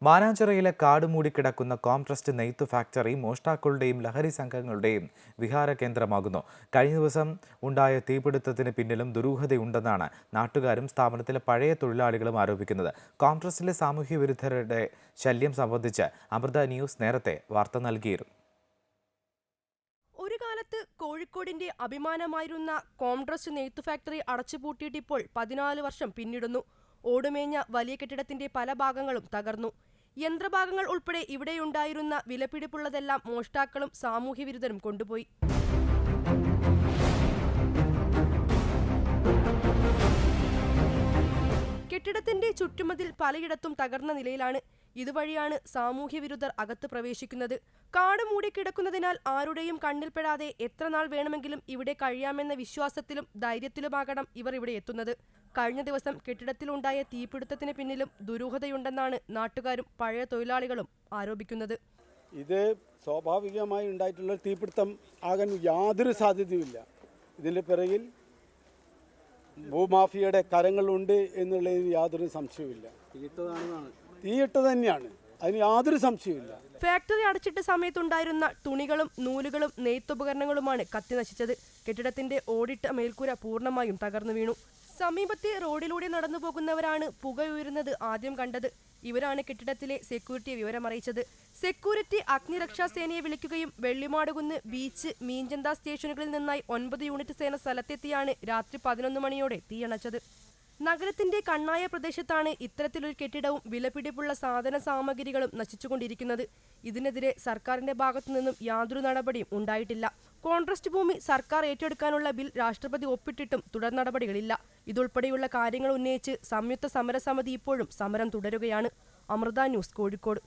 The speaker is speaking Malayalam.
മാനാഞ്ചിറയിലെ കാട് മൂടിക്കിടക്കുന്ന കോംട്രസ്റ്റ് നെയ്ത്ത് ഫാക്ടറി മോഷ്ടാക്കളുടെയും ലഹരി സംഘങ്ങളുടെയും വിഹാര കേന്ദ്രമാകുന്നു. കഴിഞ്ഞ ദിവസം ഉണ്ടായ തീപിടുത്തത്തിന് പിന്നിലും ദുരൂഹതയുണ്ടെന്നാണ് നാട്ടുകാരും സ്ഥാപനത്തിലെ പഴയ തൊഴിലാളികളും ആരോപിക്കുന്നത്. കോംട്രസ്റ്റിലെ സാമൂഹ്യ വിരുദ്ധരുടെ ശല്യം സംബന്ധിച്ച് അമൃത ന്യൂസ് നേരത്തെ വാർത്ത നൽകിയിരുന്നു. ഒരു കാലത്ത് കോഴിക്കോടിന്റെ അഭിമാനമായിരുന്ന കോംട്രസ്റ്റ് നെയ്ത്ത് ഫാക്ടറി അടച്ചുപൂട്ടിയിട്ടിപ്പോൾ 14 വർഷം പിന്നിടുന്നു. ഓടുമേഞ്ഞ വലിയ കെട്ടിടത്തിന്റെ പല ഭാഗങ്ങളും തകർന്നു. യന്ത്രഭാഗങ്ങൾ ഉൾപ്പെടെ ഇവിടെയുണ്ടായിരുന്ന വിലപിടിപ്പുള്ളതെല്ലാം മോഷ്ടാക്കളും സാമൂഹ്യ വിരുദ്ധരും കൊണ്ടുപോയി. കെട്ടിടത്തിന്റെ ചുറ്റുമതിൽ പലയിടത്തും തകർന്ന നിലയിലാണ്. ഇതുവഴിയാണ് സാമൂഹ്യ വിരുദ്ധർ അകത്ത് പ്രവേശിക്കുന്നത്. കാട് മൂടിക്കിടക്കുന്നതിനാൽ ആരുടെയും കണ്ണിൽപ്പെടാതെ എത്ര നാൾ വേണമെങ്കിലും ഇവിടെ കഴിയാമെന്ന വിശ്വാസത്തിലും ധൈര്യത്തിലുമാകണം ഇവർ ഇവിടെ എത്തുന്നത്. കഴിഞ്ഞ ദിവസം കെട്ടിടത്തിലുണ്ടായ തീപിടുത്തത്തിന് പിന്നിലും ദുരൂഹതയുണ്ടെന്നാണ് നാട്ടുകാരും പഴയ തൊഴിലാളികളും ആരോപിക്കുന്നത്. ഇത് സ്വാഭാവികമായി ഉണ്ടായിട്ടുള്ള തീപിടുത്തം ആകാൻ യാതൊരു സാധ്യതയുമില്ല. ഇതിൻ്റെ പിറകിൽ ഭൂമാഫിയയുടെ കരങ്ങളുണ്ട് എന്നുള്ളതിന് യാതൊരു സംശയവുമില്ല. തീയിട്ട് തന്നെയാണ്, അതിന് യാതൊരു സംശയവുമില്ല. ഫാക്ടറി അടച്ചിട്ട സമയത്തുണ്ടായിരുന്ന തുണികളും നൂലുകളും നെയ്ത്തുപകരണങ്ങളുമാണ് കത്തി നശിച്ചത്. കെട്ടിടത്തിന്റെ ഓടിട്ട മേൽക്കൂര പൂർണ്ണമായും തകർന്നു വീണു. സമീപത്തെ റോഡിലൂടെ നടന്നു പോകുന്നവരാണ് പുകയുയരുന്നത് ആദ്യം കണ്ടത്. ഇവരാണ് കെട്ടിടത്തിലെ സെക്യൂരിറ്റിയെ വിവരമറിയിച്ചത്. സെക്യൂരിറ്റി അഗ്നിരക്ഷാ സേനയെ വിളിക്കുകയും വെള്ളിമാടുകുന്ന് ബീച്ച്, മീഞ്ചന്ത സ്റ്റേഷനുകളിൽ നിന്നായി 9 യൂണിറ്റ് സേന സ്ഥലത്തെത്തിയാണ് രാത്രി 11 മണിയോടെ തീയണച്ചത്. നഗരത്തിന്റെ കണ്ണായ പ്രദേശത്താണ് ഇത്തരത്തിലൊരു കെട്ടിടവും വിലപിടിപ്പുള്ള സാധന സാമഗ്രികളും നശിച്ചുകൊണ്ടിരിക്കുന്നത്. ഇതിനെതിരെ സർക്കാരിന്റെ ഭാഗത്തുനിന്നും യാതൊരു നടപടിയും ഉണ്ടായിട്ടില്ല. കോൺട്രസ്റ്റ് ഭൂമി സർക്കാർ ഏറ്റെടുക്കാനുള്ള ബിൽ രാഷ്ട്രപതി ഒപ്പിട്ടിട്ടും തുടർ നടപടികളില്ല. ഇതുൾപ്പെടെയുള്ള കാര്യങ്ങൾ ഉന്നയിച്ച് സംയുക്ത സമരസമിതി ഇപ്പോഴും സമരം തുടരുകയാണ്. അമൃത ന്യൂസ്, കോഴിക്കോട്.